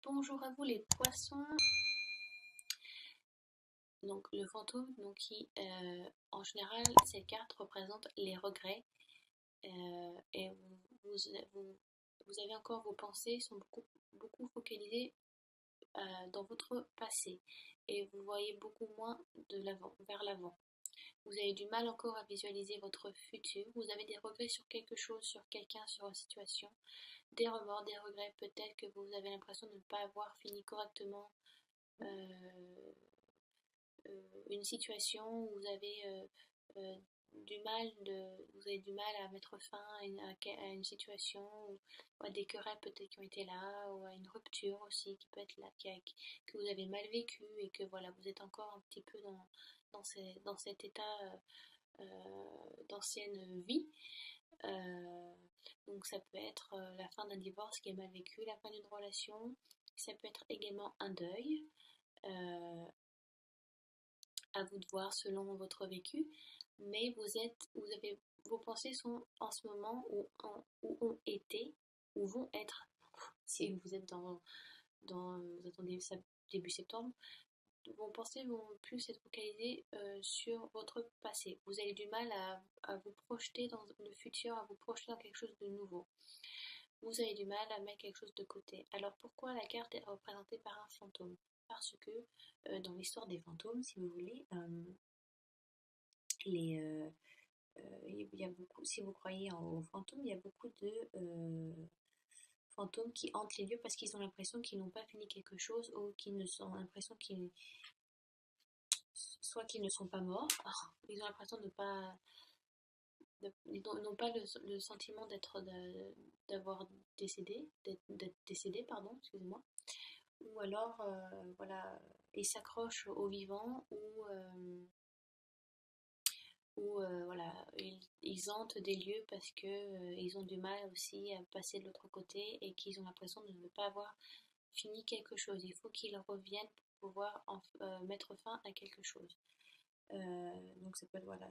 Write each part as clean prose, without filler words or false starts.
Bonjour à vous les poissons. Donc le fantôme, qui en général cette carte représente les regrets et vous avez encore vos pensées sont beaucoup focalisées dans votre passé et vous voyez beaucoup moins de l'avant, vers l'avant. Vous avez du mal encore à visualiser votre futur. Vous avez des regrets sur quelque chose, sur quelqu'un, sur une situation. Des remords, des regrets. Peut-être que vous avez l'impression de ne pas avoir fini correctement euh, une situation où euh, vous avez du mal à mettre fin à une situation ou à des querelles peut-être qui ont été là ou à une rupture aussi qui peut être là que vous avez mal vécu et que voilà vous êtes encore un petit peu dans cet état d'ancienne vie. Euh, donc ça peut être la fin d'un divorce qui est mal vécu, la fin d'une relation, ça peut être également un deuil. Euh, à vous de voir selon votre vécu, mais vos pensées sont en ce moment ou ont été ou vont être, si vous êtes vous attendez début septembre, vos pensées vont plus être focalisées sur votre passé. Vous avez du mal à vous projeter dans le futur, à vous projeter dans quelque chose de nouveau. Vous avez du mal à mettre quelque chose de côté. Alors pourquoi la carte est représentée par un fantôme? Parce que dans l'histoire des fantômes, si vous voulez, les, il y a beaucoup, si vous croyez aux fantômes, il y a beaucoup de fantômes qui hantent les lieux parce qu'ils ont l'impression qu'ils n'ont pas fini quelque chose ou qu'ils ne sont l'impression qu'ils soit qu'ils ne sont pas morts, ils ont l'impression de pas ils n'ont pas le sentiment d'avoir décédé, d'être décédé, pardon, excusez-moi, ou alors voilà, ils s'accrochent aux vivants ou voilà, ils hantent des lieux parce que ils ont du mal aussi à passer de l'autre côté et qu'ils ont l'impression de ne pas avoir fini quelque chose. Il faut qu'ils reviennent pour pouvoir mettre fin à quelque chose. Donc ça peut être voilà,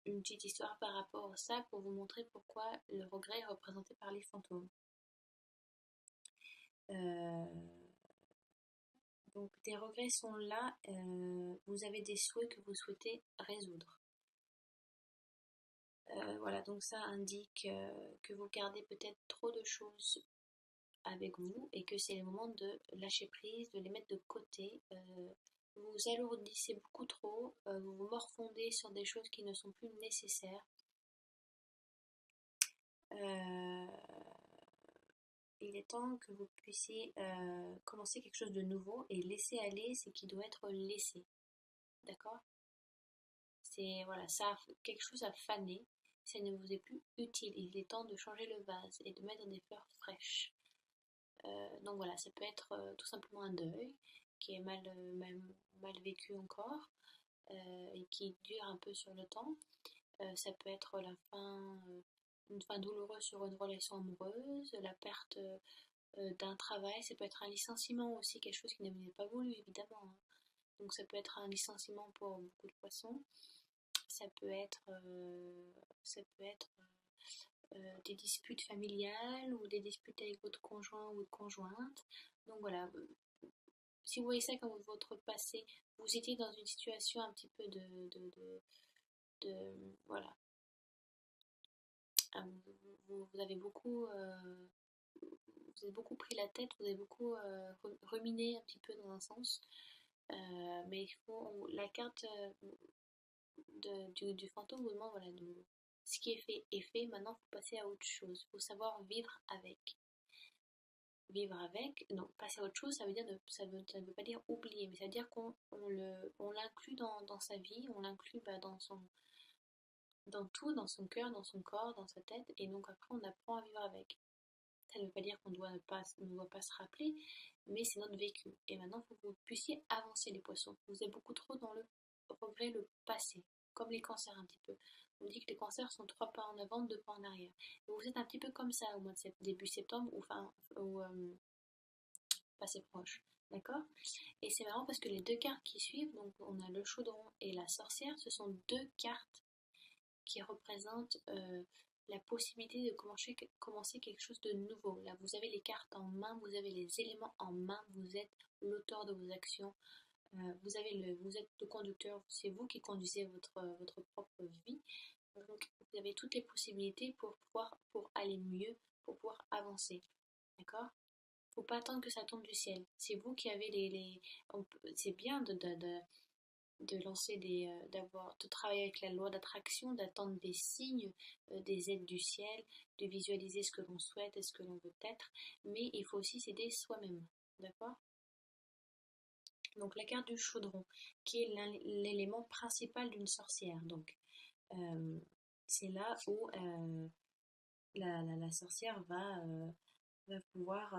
une petite histoire par rapport à ça pour vous montrer pourquoi le regret est représenté par les fantômes. Euh, donc des regrets sont là, vous avez des souhaits que vous souhaitez résoudre. Voilà, donc ça indique que vous gardez peut-être trop de choses avec vous et que c'est le moment de lâcher prise, de les mettre de côté. Vous vous alourdissez beaucoup trop, vous vous morfondez sur des choses qui ne sont plus nécessaires. Euh, il est temps que vous puissiez commencer quelque chose de nouveau et laisser aller ce qui doit être laissé. D'accord? C'est voilà, ça, quelque chose a fané, ça ne vous est plus utile. Il est temps de changer le vase et de mettre des fleurs fraîches. Donc voilà, ça peut être tout simplement un deuil qui est mal vécu encore et qui dure un peu sur le temps. Ça peut être une fin douloureuse sur une relation amoureuse, la perte d'un travail, ça peut être un licenciement aussi, quelque chose qui ne vous est pas voulu évidemment, hein. Donc ça peut être un licenciement pour beaucoup de poissons, ça peut être, des disputes familiales ou des disputes avec votre conjoint ou votre conjointe. Donc voilà, si vous voyez ça comme votre passé, vous étiez dans une situation un petit peu voilà, vous avez vous avez beaucoup pris la tête, vous avez beaucoup ruminé un petit peu dans un sens. Mais la carte du fantôme vous demande voilà, ce qui est fait, maintenant il faut passer à autre chose, il faut savoir vivre avec. Vivre avec, non, passer à autre chose, ça veut dire ça ne veut pas dire oublier, mais ça veut dire on l'inclut dans sa vie, on l'inclut dans tout, dans son cœur, dans son corps, dans sa tête, et donc après on apprend à vivre avec. Ça ne veut pas dire qu'on ne doit pas se rappeler, mais c'est notre vécu. Et maintenant, il faut que vous puissiez avancer les poissons. Vous êtes beaucoup trop dans le regret, le passé, comme les cancers un petit peu. On dit que les cancers sont 3 pas en avant, 2 pas en arrière. Et vous êtes un petit peu comme ça au mois de début septembre, ou passé proche. D'accord? Et c'est marrant parce que les deux cartes qui suivent, donc on a le chaudron et la sorcière, ce sont deux cartes qui représentent la possibilité de commencer quelque chose de nouveau. Là, vous avez les cartes en main, vous avez les éléments en main, vous êtes l'auteur de vos actions, vous êtes le conducteur, c'est vous qui conduisez votre propre vie. Donc, vous avez toutes les possibilités pour aller mieux, pour pouvoir avancer. D'accord? Faut pas attendre que ça tombe du ciel. C'est vous qui avez c'est bien de lancer de travailler avec la loi d'attraction, d'attendre des signes, des aides du ciel, de visualiser ce que l'on souhaite et ce que l'on veut être, mais il faut aussi s'aider soi-même. D'accord? Donc la carte du chaudron, qui est l'élément principal d'une sorcière. Donc euh, c'est là où la sorcière va pouvoir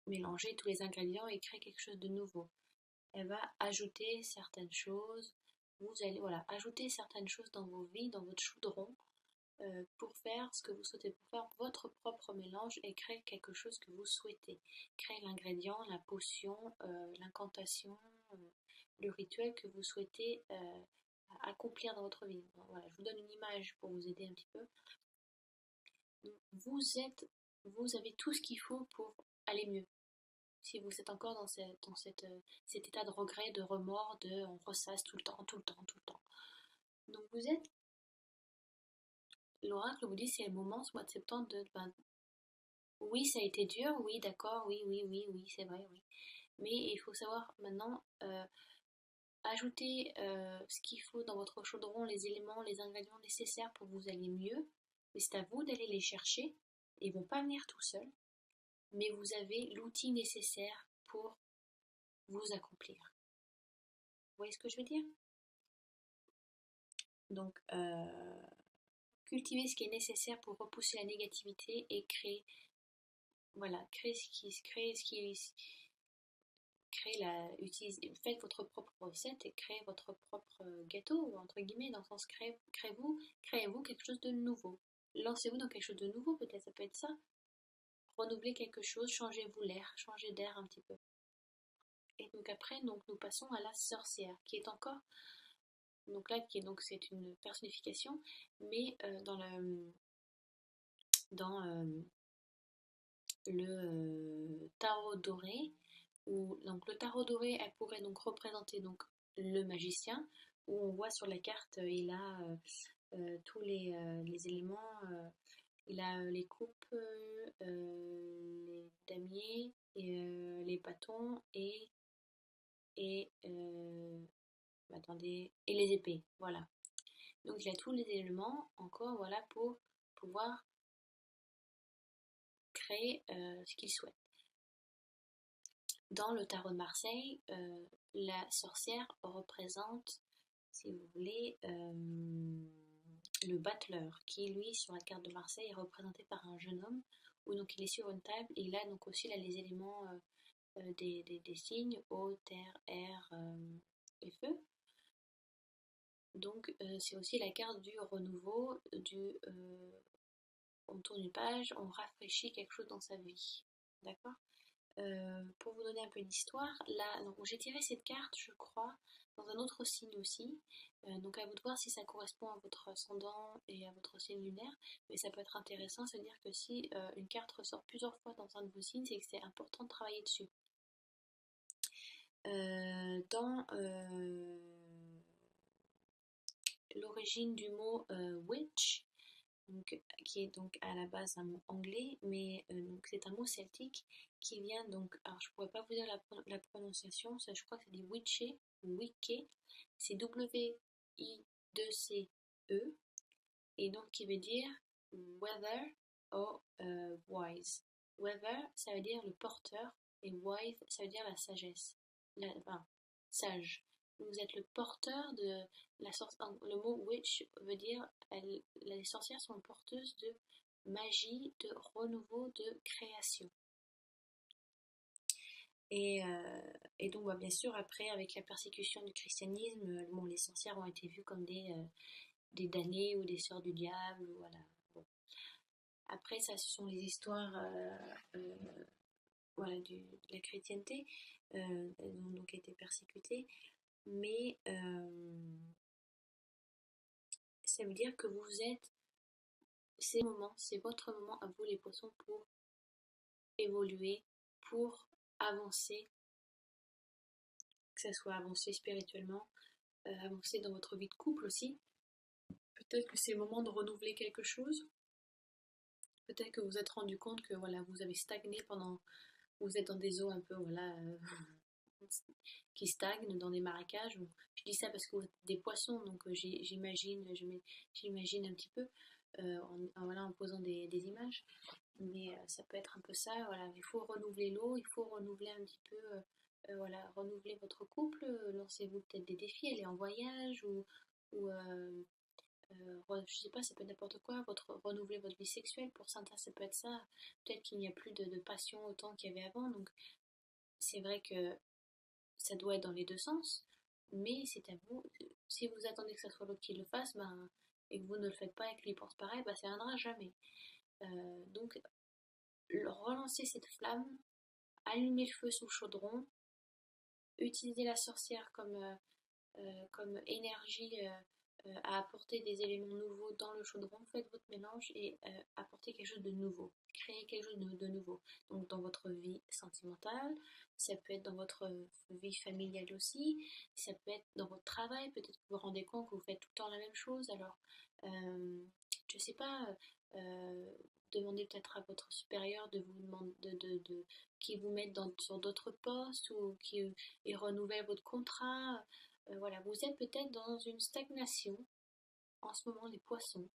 mélanger tous les ingrédients et créer quelque chose de nouveau. Elle va ajouter certaines choses. Vous allez ajouter certaines choses dans vos vies, dans votre chaudron, pour faire ce que vous souhaitez, pour faire votre propre mélange et créer quelque chose que vous souhaitez. Créer l'ingrédient, la potion, l'incantation, le rituel que vous souhaitez accomplir dans votre vie. Donc, voilà, je vous donne une image pour vous aider un petit peu. Vous avez tout ce qu'il faut pour aller mieux. Si vous êtes encore dans cet état de regret, de remords, on ressasse tout le temps, tout le temps, tout le temps. Donc l'oracle vous dit c'est le moment, ce mois de septembre, oui, ça a été dur, oui, d'accord, oui, oui, oui, oui, c'est vrai, oui. Mais il faut savoir maintenant ajouter ce qu'il faut dans votre chaudron, les éléments, les ingrédients nécessaires pour que vous alliez mieux. Mais c'est à vous d'aller les chercher. Ils vont pas venir tout seuls, mais vous avez l'outil nécessaire pour vous accomplir. Vous voyez ce que je veux dire? Donc, cultiver ce qui est nécessaire pour repousser la négativité et créer, voilà, faites votre propre recette et créez votre propre gâteau, entre guillemets, dans le sens créez-vous quelque chose de nouveau. Lancez-vous dans quelque chose de nouveau, peut-être, ça peut être ça. Renouvelez quelque chose, changez-vous l'air, changez d'air un petit peu. Et donc après, nous passons à la sorcière, qui est encore, donc là, c'est une personnification, mais dans le tarot doré, donc le tarot doré, elle pourrait donc représenter donc le magicien, où on voit sur la carte, il a tous les éléments, il a les coupes, les damiers, et, les bâtons et attendez, et les épées, voilà. Donc il a tous les éléments encore, voilà, pour pouvoir créer ce qu'il souhaite. Dans le tarot de Marseille, la sorcière représente, si vous voulez, le battleur, qui lui, sur la carte de Marseille, est représenté par un jeune homme, où donc il est sur une table, et là donc aussi là, les éléments des signes, eau, terre, air et feu. Donc c'est aussi la carte du renouveau, on tourne une page, on rafraîchit quelque chose dans sa vie. D'accord? Pour vous donner un peu d'histoire, là, donc j'ai tiré cette carte, je crois, dans un autre signe aussi. Donc à vous de voir si ça correspond à votre ascendant et à votre signe lunaire. Mais ça peut être intéressant, c'est-à-dire que si une carte ressort plusieurs fois dans un de vos signes, c'est que c'est important de travailler dessus. Dans l'origine du mot witch, donc, qui est donc à la base un mot anglais, mais donc c'est un mot celtique qui vient donc, alors je pourrais pas vous dire la prononciation, ça, je crois que c'est dit witche ou wicke, c'est W-I-2-C-E, et donc qui veut dire weather ou wise. Weather, ça veut dire le porteur, et wise, ça veut dire la sagesse, enfin, sage. Vous êtes le porteur de la sorcière. Le mot witch veut dire les sorcières sont porteuses de magie, de renouveau, de création. Et, donc bah, bien sûr après avec la persécution du christianisme, bon, les sorcières ont été vues comme des damnées ou des sœurs du diable, voilà. Bon. Après ça ce sont les histoires voilà, de la chrétienté, elles ont donc été persécutées, mais ça veut dire que vous êtes c'est votre moment à vous les poissons pour évoluer, pour avancer, que ce soit avancer spirituellement, avancer dans votre vie de couple aussi. Peut-être que c'est le moment de renouveler quelque chose. Peut-être que vous vous êtes rendu compte que voilà, vous avez stagné pendant, vous êtes dans des eaux un peu voilà, qui stagnent, dans des marécages. Bon, je dis ça parce que vous êtes des poissons, donc j'imagine un petit peu voilà, en posant des images. Mais ça peut être un peu ça. Voilà, il faut renouveler l'eau, il faut renouveler un petit peu. Voilà, renouveler votre couple, lancez-vous peut-être des défis, aller en voyage ou je sais pas, ça peut être n'importe quoi, renouveler votre vie sexuelle, pour certains ça peut être ça, peut-être qu'il n'y a plus de passion autant qu'il y avait avant, donc c'est vrai que ça doit être dans les deux sens, mais c'est à vous, si vous attendez que ça soit l'autre qui le fasse, ben, et que vous ne le faites pas et que lui pense pareil, ben, ça viendra jamais. Donc relancer cette flamme, allumer le feu sous le chaudron, utiliser la sorcière comme énergie à apporter des éléments nouveaux dans le chaudron, faites votre mélange et apportez quelque chose de nouveau, créez quelque chose de nouveau. Donc dans votre vie sentimentale, ça peut être dans votre vie familiale aussi, ça peut être dans votre travail, peut-être que vous vous rendez compte que vous faites tout le temps la même chose, alors je sais pas, euh, demandez peut-être à votre supérieur de vous demander qui vous mette sur d'autres postes ou qui et renouvelle votre contrat. Voilà, vous êtes peut-être dans une stagnation en ce moment, les poissons,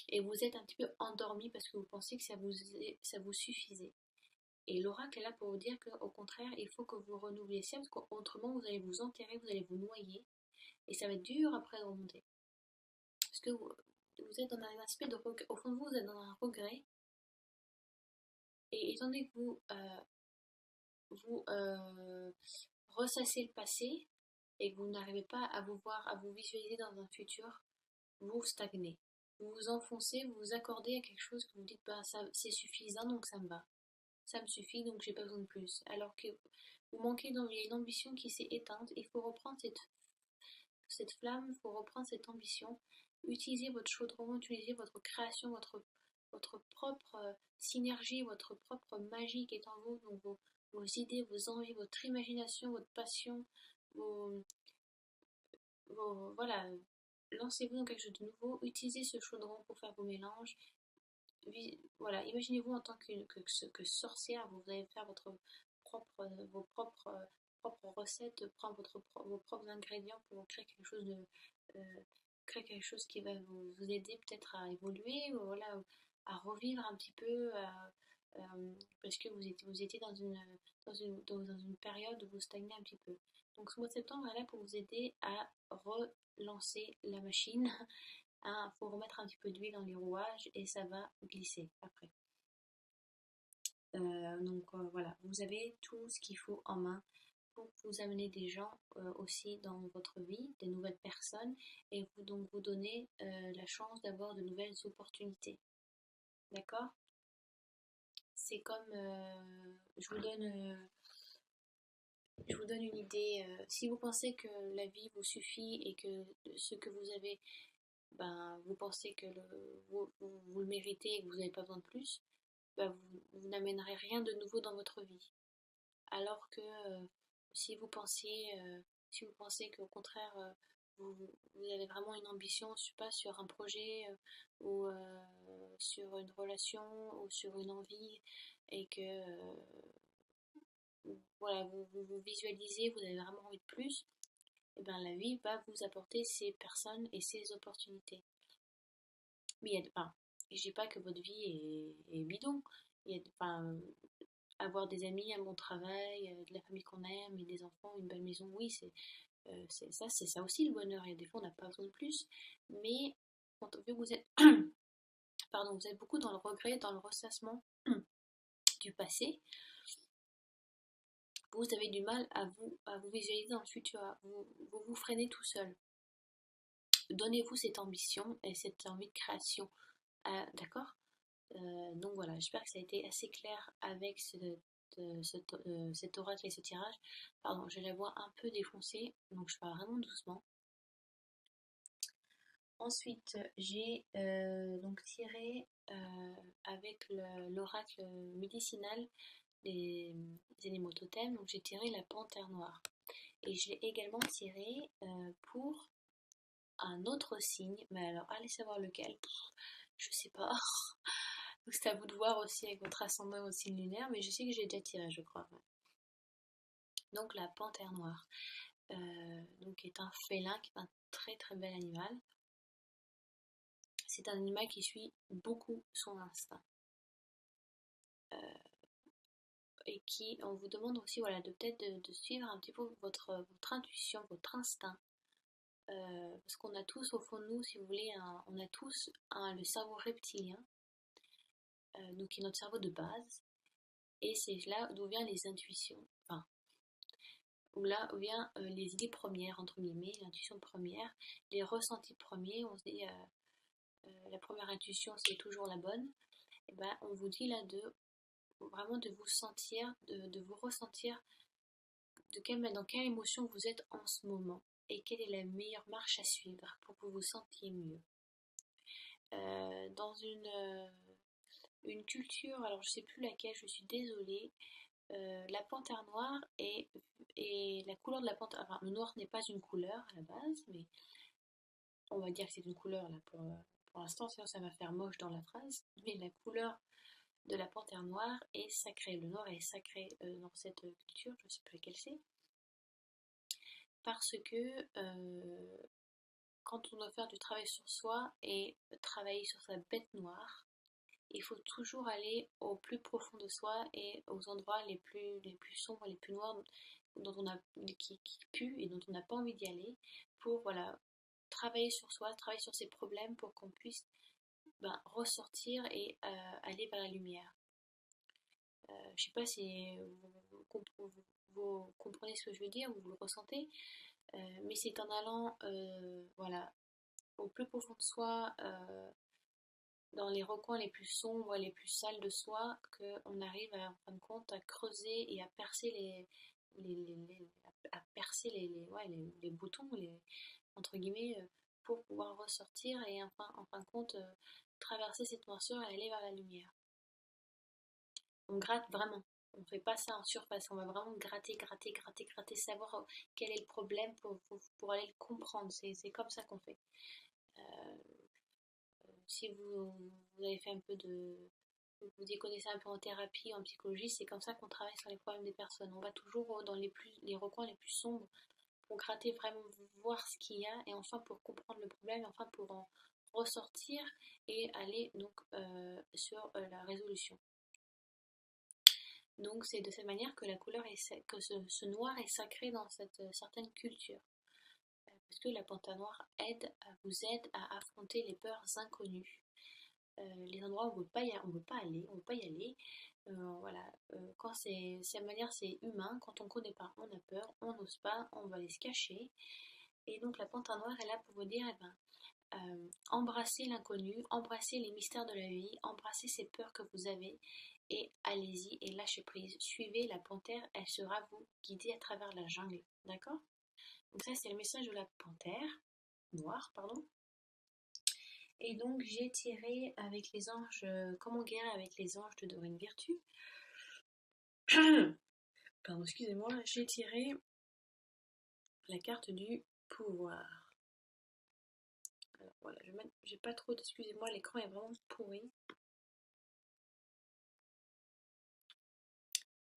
et vous êtes un petit peu endormi parce que vous pensez que ça vous suffisait. Et l'oracle est là pour vous dire qu'au contraire, il faut que vous renouvelez ça, parce qu'autrement vous allez vous enterrer, vous allez vous noyer, et ça va être dur après de remonter. Parce que vous êtes dans un aspect de regret, au fond de vous, vous êtes dans un regret, et étant donné que vous ressassez le passé, et que vous n'arrivez pas à vous voir, à vous visualiser dans un futur, vous stagnez. Vous vous enfoncez, vous vous accordez à quelque chose que vous dites, bah, ça, c'est suffisant, donc ça me va. Ça me suffit, donc j'ai pas besoin de plus. Alors que vous manquez d'une ambition qui s'est éteinte, il faut reprendre cette flamme, il faut reprendre cette ambition. Utilisez votre chaudron, utilisez votre création, votre propre synergie, votre propre magie qui est en vous, donc vos idées, vos envies, votre imagination, votre passion, vos, voilà, lancez-vous dans quelque chose de nouveau, utilisez ce chaudron pour faire vos mélanges. Voilà, imaginez-vous en tant que sorcière, vous allez faire vos propres recettes, prendre vos propres ingrédients pour créer quelque chose euh, créer quelque chose qui va vous aider peut-être à évoluer, ou voilà, à revivre un petit peu, parce que vous étiez dans une période où vous stagnez un petit peu. Donc ce mois de septembre est là pour vous aider à relancer la machine. Il faut remettre un petit peu d'huile dans les rouages et ça va glisser après. Voilà, vous avez tout ce qu'il faut en main pour vous amener des gens aussi dans votre vie, des nouvelles personnes, et donc vous donner la chance d'avoir de nouvelles opportunités. D'accord? C'est comme, je vous donne une idée. Si vous pensez que la vie vous suffit et que ce que vous avez, ben, vous pensez que vous le méritez et que vous n'avez pas besoin de plus, ben, vous n'amènerez rien de nouveau dans votre vie. Alors que si vous pensiez, si vous pensez qu'au contraire, vous avez vraiment une ambition, je sais pas, sur un projet ou sur une relation ou sur une envie et que voilà, vous visualisez, vous avez vraiment envie de plus, et bien la vie va vous apporter ces personnes et ces opportunités. Mais enfin, je dis pas que votre vie est bidon. Enfin, avoir des amis, un bon travail, de la famille qu'on aime et des enfants, une belle maison, oui, c'est ça aussi le bonheur. Et des fois, on n'a pas besoin de plus. Mais vu que vous êtes, pardon, vous êtes beaucoup dans le regret, dans le ressassement du passé, vous avez du mal à vous visualiser dans le futur. Vous freinez tout seul. Donnez-vous cette ambition et cette envie de création. D'accord? Donc voilà, j'espère que ça a été assez clair avec cet oracle et ce tirage. Pardon, j'ai la voix un peu défoncée, donc je parle vraiment doucement. Ensuite, j'ai donc tiré avec l'oracle médicinal des animaux totems. Donc j'ai tiré la panthère noire. Et j'ai également tiré pour un autre signe, mais alors allez savoir lequel, je sais pas. Donc c'est à vous de voir aussi avec votre ascendant au signe lunaire, mais je sais que j'ai déjà tiré, je crois. Ouais. Donc la panthère noire, donc est un félin, qui est un très très bel animal. C'est un animal qui suit beaucoup son instinct. Et qui, on vous demande aussi voilà, de peut-être de suivre un petit peu votre intuition, votre instinct. Parce qu'on a tous au fond de nous, si vous voulez, on a tous le cerveau reptilien, donc qui est notre cerveau de base, et c'est là d'où viennent les intuitions, enfin, où viennent les idées premières, entre guillemets, l'intuition première, les ressentis premiers, on se dit, la première intuition c'est toujours la bonne, et ben on vous dit là de vraiment de vous sentir, de vous ressentir dans quelle émotion vous êtes en ce moment et quelle est la meilleure marche à suivre pour que vous vous sentiez mieux. Dans une culture, alors je sais plus laquelle, je suis désolée, la panthère noire et la couleur de la panthère, enfin le noir n'est pas une couleur à la base, mais on va dire que c'est une couleur là pour l'instant, sinon ça va faire moche dans la phrase, mais la couleur de la panthère noire est sacrée, le noir est sacré dans cette culture, je ne sais plus laquelle c'est, parce que quand on doit faire du travail sur soi et travailler sur sa bête noire, il faut toujours aller au plus profond de soi et aux endroits les plus sombres, les plus noirs, dont on a, qui puent et dont on n'a pas envie d'y aller, pour voilà, travailler sur soi, travailler sur ses problèmes pour qu'on puisse ressortir et aller vers la lumière. Je sais pas si vous comprenez ce que je veux dire, ou vous le ressentez, mais c'est en allant voilà, au plus profond de soi, dans les recoins les plus sombres et les plus sales de soi, qu'on arrive en fin de compte à creuser et à percer à percer ouais, les boutons, entre guillemets, pour pouvoir ressortir et enfin, en fin de compte traverser cette noirceur et aller vers la lumière. On gratte vraiment. On ne fait pas ça en surface, on va vraiment gratter, gratter, gratter, gratter, savoir quel est le problème pour aller le comprendre. C'est comme ça qu'on fait. Euh, si vous avez fait un peu vous y connaissez un peu en thérapie, en psychologie, c'est comme ça qu'on travaille sur les problèmes des personnes. On va toujours dans les recoins les plus sombres pour gratter vraiment, voir ce qu'il y a, et enfin pour comprendre le problème, et enfin pour en ressortir et aller donc sur la résolution. Donc c'est de cette manière que que ce noir est sacré dans cette certaine culture. Parce que la panthère noire vous aide à affronter les peurs inconnues. Les endroits où on ne veut pas aller, on veut pas y aller. Voilà, quand c'est manière, c'est humain. Quand on connaît pas, on a peur, on n'ose pas, on va aller se cacher. Et donc la panthère noire est là pour vous dire, embrassez l'inconnu, embrassez les mystères de la vie, embrassez ces peurs que vous avez et allez-y et lâchez prise. Suivez la panthère, elle sera vous guider à travers la jungle, d'accord? Donc ça c'est le message de la panthère noire, pardon. Et donc j'ai tiré avec les anges, comment guérir avec les anges de Dorine Virtue. Pardon, excusez-moi, j'ai tiré la carte du pouvoir. Alors voilà, j'ai pas trop excusez-moi, l'écran est vraiment pourri.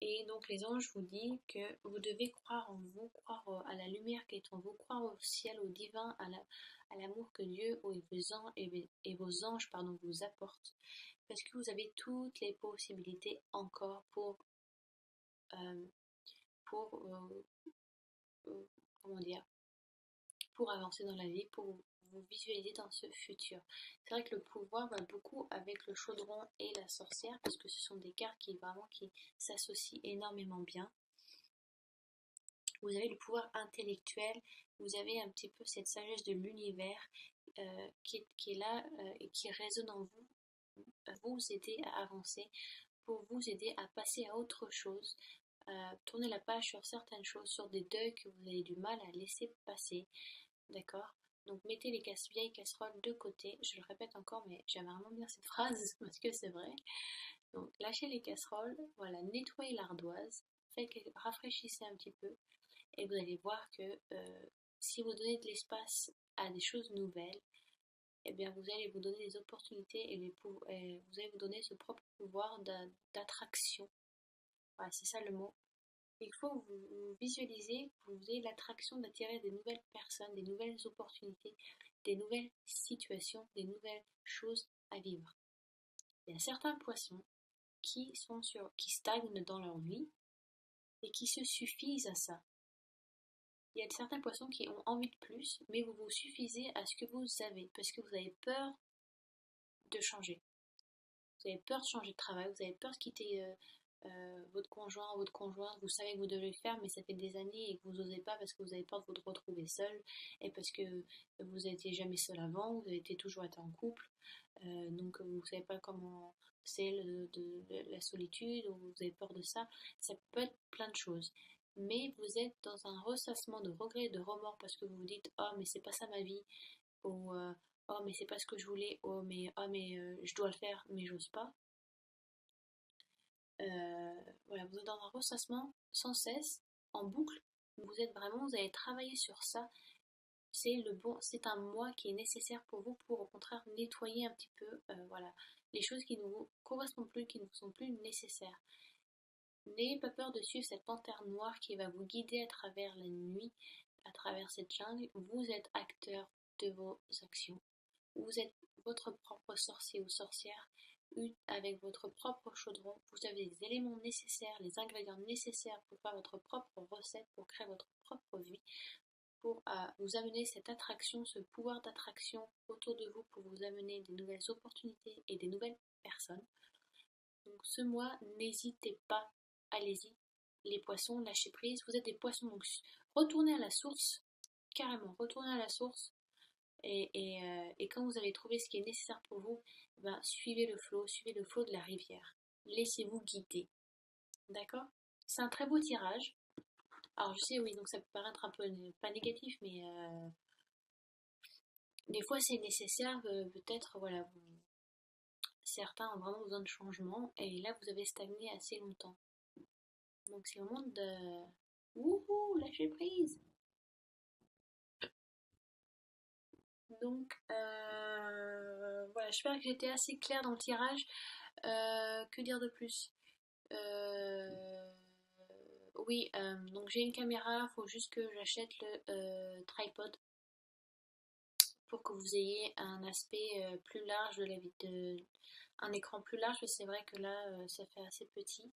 Et donc les anges vous disent que vous devez croire en vous, croire à la lumière qui est en vous, croire au ciel, au divin, à l'amour que Dieu et vos anges vous apportent. Parce que vous avez toutes les possibilités encore euh, pour comment dire, pour avancer dans la vie, pour vous visualiser dans ce futur. C'est vrai que le pouvoir va beaucoup avec le chaudron et la sorcière, parce que ce sont des cartes qui s'associent énormément bien. Vous avez le pouvoir intellectuel, vous avez un petit peu cette sagesse de l'univers qui est là et qui résonne en vous, vous aider à avancer, pour vous aider à passer à autre chose, tourner la page sur certaines choses, sur des deuils que vous avez du mal à laisser passer, d'accord? Donc mettez les vieilles casseroles de côté. Je le répète encore, mais j'aime vraiment bien cette phrase parce que c'est vrai. Donc lâchez les casseroles, voilà, nettoyez l'ardoise, rafraîchissez un petit peu et vous allez voir que si vous donnez de l'espace à des choses nouvelles, eh bien vous allez vous donner des opportunités et vous allez vous donner ce propre pouvoir d'attraction. Voilà, c'est ça le mot. Il faut vous visualiser que vous ayez l'attraction d'attirer des nouvelles personnes, des nouvelles opportunités, des nouvelles situations, des nouvelles choses à vivre. Il y a certains poissons qui stagnent dans leur vie et qui se suffisent à ça. Il y a certains poissons qui ont envie de plus, mais vous vous suffisez à ce que vous avez, parce que vous avez peur de changer. Vous avez peur de changer de travail, vous avez peur de quitter votre conjoint ou votre conjointe, vous savez que vous devez le faire, mais ça fait des années et que vous n'osez pas parce que vous avez peur de vous retrouver seul et parce que vous n'étiez jamais seul avant, vous avez été toujours été en couple, donc vous ne savez pas comment c'est la solitude ou vous avez peur de ça. Ça peut être plein de choses. Mais vous êtes dans un ressassement de regrets et de remords parce que vous vous dites oh mais c'est pas ça ma vie ou oh mais c'est pas ce que je voulais oh mais je dois le faire mais j'ose pas. Voilà, vous êtes dans un ressassement sans cesse, en boucle. Vous allez travailler sur ça. C'est un moi qui est nécessaire pour vous pour au contraire nettoyer un petit peu, voilà, les choses qui ne vous correspondent plus, qui ne vous sont plus nécessaires. N'ayez pas peur de suivre cette panthère noire qui va vous guider à travers la nuit, à travers cette jungle. Vous êtes acteur de vos actions. Vous êtes votre propre sorcier ou sorcière avec votre propre chaudron. Vous avez les éléments nécessaires, les ingrédients nécessaires pour faire votre propre recette, pour créer votre propre vie, pour vous amener cette attraction, ce pouvoir d'attraction autour de vous pour vous amener des nouvelles opportunités et des nouvelles personnes. Donc ce mois, n'hésitez pas, allez-y. Les poissons, lâchez prise. Vous êtes des poissons, donc retournez à la source, carrément, retournez à la source. Et quand vous avez trouvé ce qui est nécessaire pour vous, ben, suivez le flot de la rivière. Laissez-vous guider. D'accord? C'est un très beau tirage. Alors je sais, oui, donc ça peut paraître un peu pas négatif, mais des fois c'est nécessaire, peut-être, voilà, certains ont vraiment besoin de changement, et là vous avez stagné assez longtemps. Donc c'est le moment de... Wouhou, lâcher prise! Donc voilà, j'espère que j'étais assez claire dans le tirage. Que dire de plus? Euh, oui, donc j'ai une caméra, il faut juste que j'achète le tripod pour que vous ayez un aspect plus large de un écran plus large, parce que c'est vrai que là ça fait assez petit.